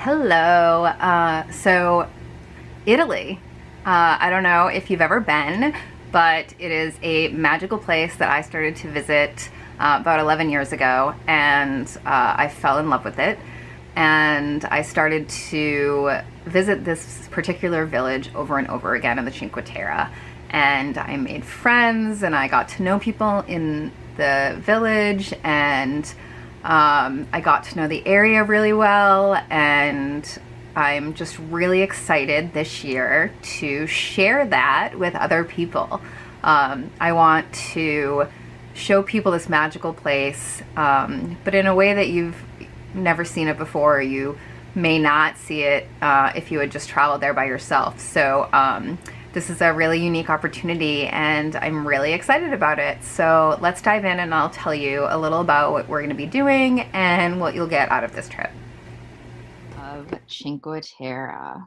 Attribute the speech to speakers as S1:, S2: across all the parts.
S1: Hello. So, Italy. I don't know if you've ever been, but it is a magical place that I started to visit about 11 years ago, and I fell in love with it. And I started to visit this particular village over and over again in the Cinque Terre. And I made friends, and I got to know people in the village, and I got to know the area really well, and I'm just really excited this year to share that with other people. I want to show people this magical place, but in a way that you've never seen it before. You may not see it if you had just traveled there by yourself. So, this is a really unique opportunity, and I'm really excited about it. So let's dive in, and I'll tell you a little about what we're going to be doing and what you'll get out of this trip. Of Cinque Terre.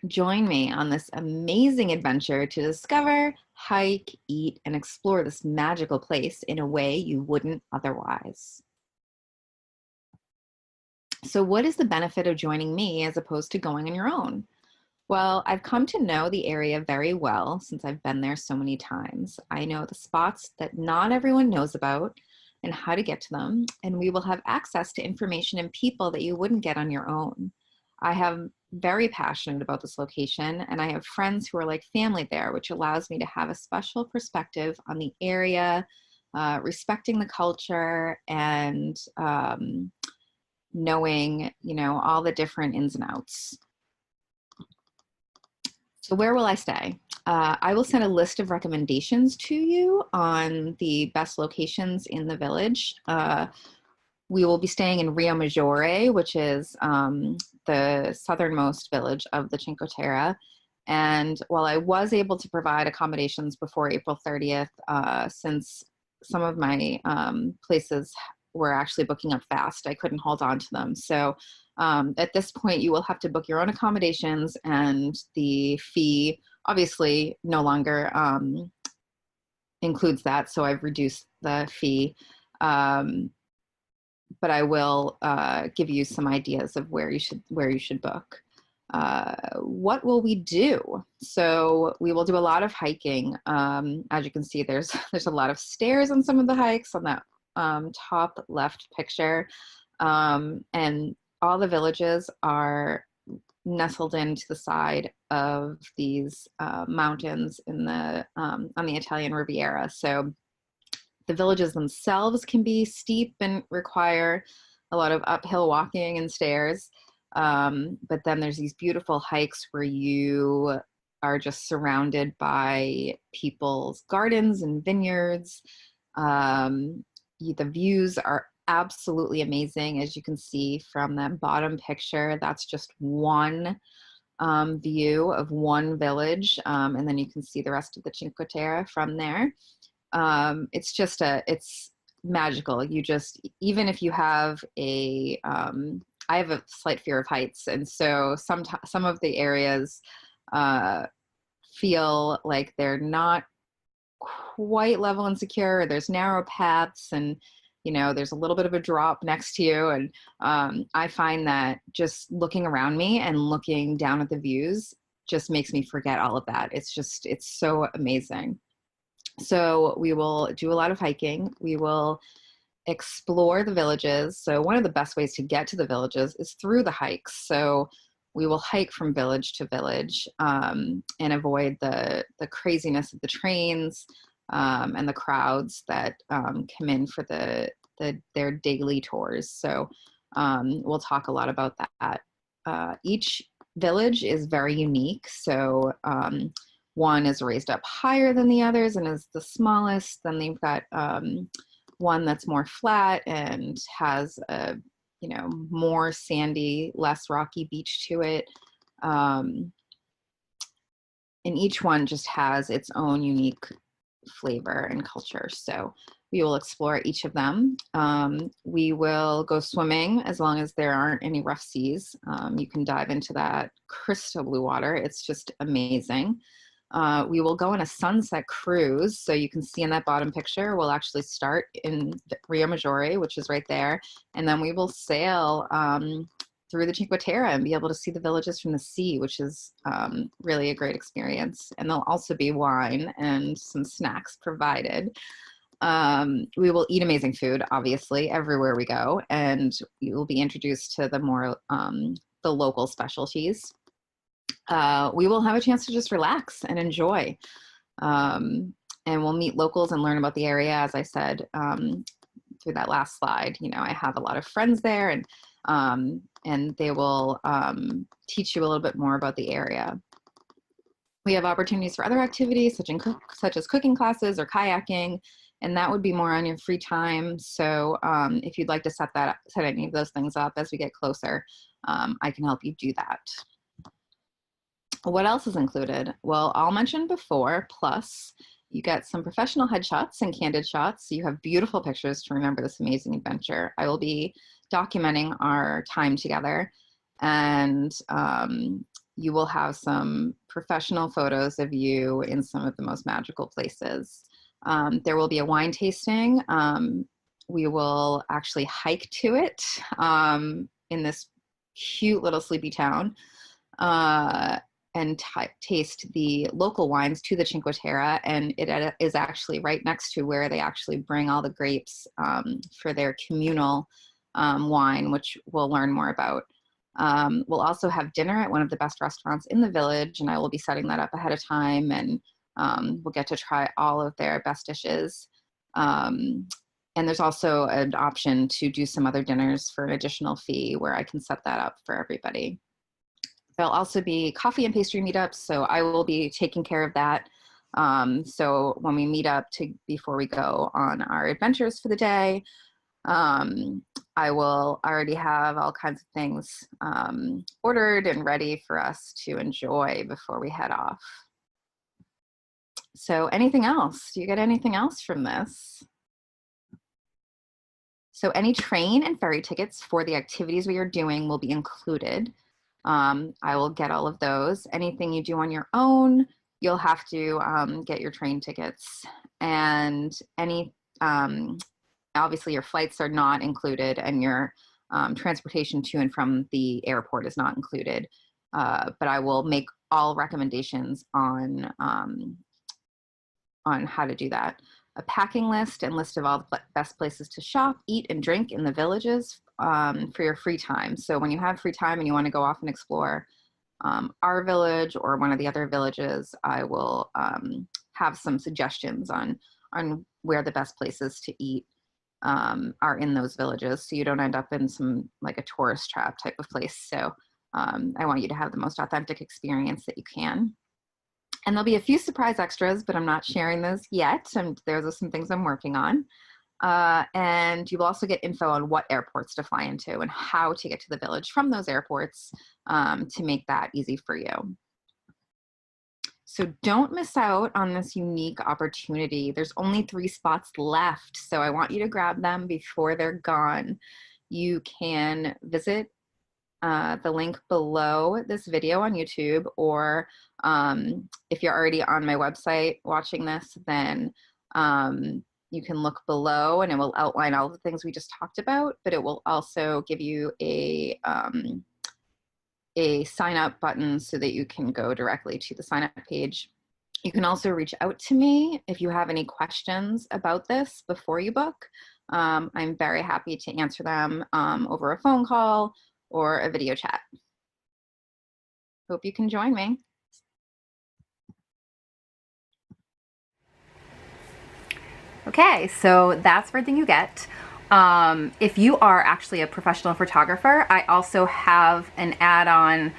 S1: Join me on this amazing adventure to discover, hike, eat, and explore this magical place in a way you wouldn't otherwise. So, what is the benefit of joining me as opposed to going on your own? Well, I've come to know the area very well since I've been there so many times. I know the spots that not everyone knows about and how to get to them, and we will have access to information and people that you wouldn't get on your own. I am very passionate about this location, and I have friends who are like family there, which allows me to have a special perspective on the area, respecting the culture, and knowing, all the different ins and outs. So where will I stay? I will send a list of recommendations to you on the best locations in the village. We will be staying in Rio Maggiore, which is the southernmost village of the Cinque Terre. And while I was able to provide accommodations before April 30th, since some of my places were actually booking up fast, I couldn't hold on to them. So at this point, you will have to book your own accommodations, and the fee obviously no longer includes that. So I've reduced the fee. But I will give you some ideas of where you should book. What will we do? So we will do a lot of hiking. As you can see, there's a lot of stairs on some of the hikes on that top left picture, and all the villages are nestled into the side of these mountains in the on the Italian Riviera. So the villages themselves can be steep and require a lot of uphill walking and stairs. But then there's these beautiful hikes where you are just surrounded by people's gardens and vineyards. The views are absolutely amazing. As you can see from that bottom picture, that's just one view of one village. And then you can see the rest of the Cinque Terre from there. It's magical. Even if you have I have a slight fear of heights. And so some of the areas, feel like they're not quite level and secure. There's narrow paths, and, there's a little bit of a drop next to you. And, I find that just looking around me and looking down at the views just makes me forget all of that. It's so amazing. So we will do a lot of hiking. We will explore the villages. So one of the best ways to get to the villages is through the hikes. So we will hike from village to village, and avoid the craziness of the trains, and the crowds that come in for their daily tours. So we'll talk a lot about that. Each village is very unique. So one is raised up higher than the others and is the smallest. Then they've got one that's more flat and has a more sandy, less rocky beach to it. And each one just has its own unique flavor and culture. So we will explore each of them. We will go swimming as long as there aren't any rough seas. You can dive into that crystal blue water. It's just amazing. We will go on a sunset cruise. So you can see in that bottom picture, we'll actually start in Rio Maggiore, which is right there. And then we will sail through the Cinque Terre and be able to see the villages from the sea, which is really a great experience. And there'll also be wine and some snacks provided. We will eat amazing food, obviously, everywhere we go. And you will be introduced to the more the local specialties. We will have a chance to just relax and enjoy. And we'll meet locals and learn about the area. As I said through that last slide, you know, I have a lot of friends there, and they will teach you a little bit more about the area. We have opportunities for other activities such as cooking classes or kayaking, and that would be more on your free time. So if you'd like to set any of those things up as we get closer, I can help you do that. What else is included? Well, I'll mention before, plus you get some professional headshots and candid shots. So you have beautiful pictures to remember this amazing adventure. I will be documenting our time together, and you will have some professional photos of you in some of the most magical places. There will be a wine tasting. We will actually hike to it in this cute little sleepy town. And taste the local wines to the Cinque Terre, and it is actually right next to where they actually bring all the grapes for their communal wine, which we'll learn more about. We'll also have dinner at one of the best restaurants in the village, and I will be setting that up ahead of time, and we'll get to try all of their best dishes. And there's also an option to do some other dinners for an additional fee where I can set that up for everybody. There'll also be coffee and pastry meetups, so I will be taking care of that. So when we meet up before we go on our adventures for the day, I will already have all kinds of things ordered and ready for us to enjoy before we head off. So anything else? Do you get anything else from this? So any train and ferry tickets for the activities we are doing will be included. I will get all of those. Anything you do on your own, you'll have to get your train tickets. And obviously your flights are not included, and your transportation to and from the airport is not included. But I will make all recommendations on how to do that. A packing list and list of all the best places to shop, eat, and drink in the villages for your free time. So when you have free time and you want to go off and explore our village or one of the other villages, I will have some suggestions on where the best places to eat are in those villages, so you don't end up in some like a tourist trap type of place. So I want you to have the most authentic experience that you can. And there'll be a few surprise extras, but I'm not sharing those yet. And those are some things I'm working on. And you will also get info on what airports to fly into and how to get to the village from those airports to make that easy for you. So don't miss out on this unique opportunity. There's only 3 spots left, so I want you to grab them before they're gone. You can visit the link below this video on YouTube, or if you're already on my website watching this, then you can look below and it will outline all the things we just talked about, but it will also give you a sign up button so that you can go directly to the sign up page. You can also reach out to me if you have any questions about this before you book. I'm very happy to answer them over a phone call or a video chat. Hope you can join me. Okay, so that's everything you get. If you are actually a professional photographer, I also have an add-on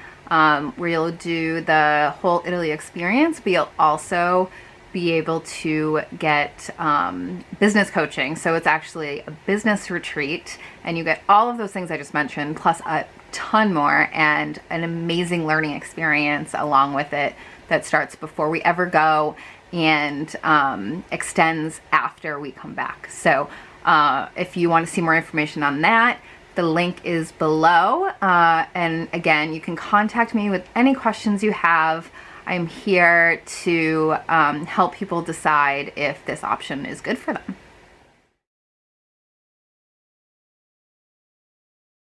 S1: where you'll do the whole Italy experience, but you'll also be able to get business coaching. So it's actually a business retreat, and you get all of those things I just mentioned, plus a ton more, and an amazing learning experience along with it that starts before we ever go and extends after we come back. So if you want to see more information on that, the link is below. And again, you can contact me with any questions you have. I'm here to help people decide if this option is good for them.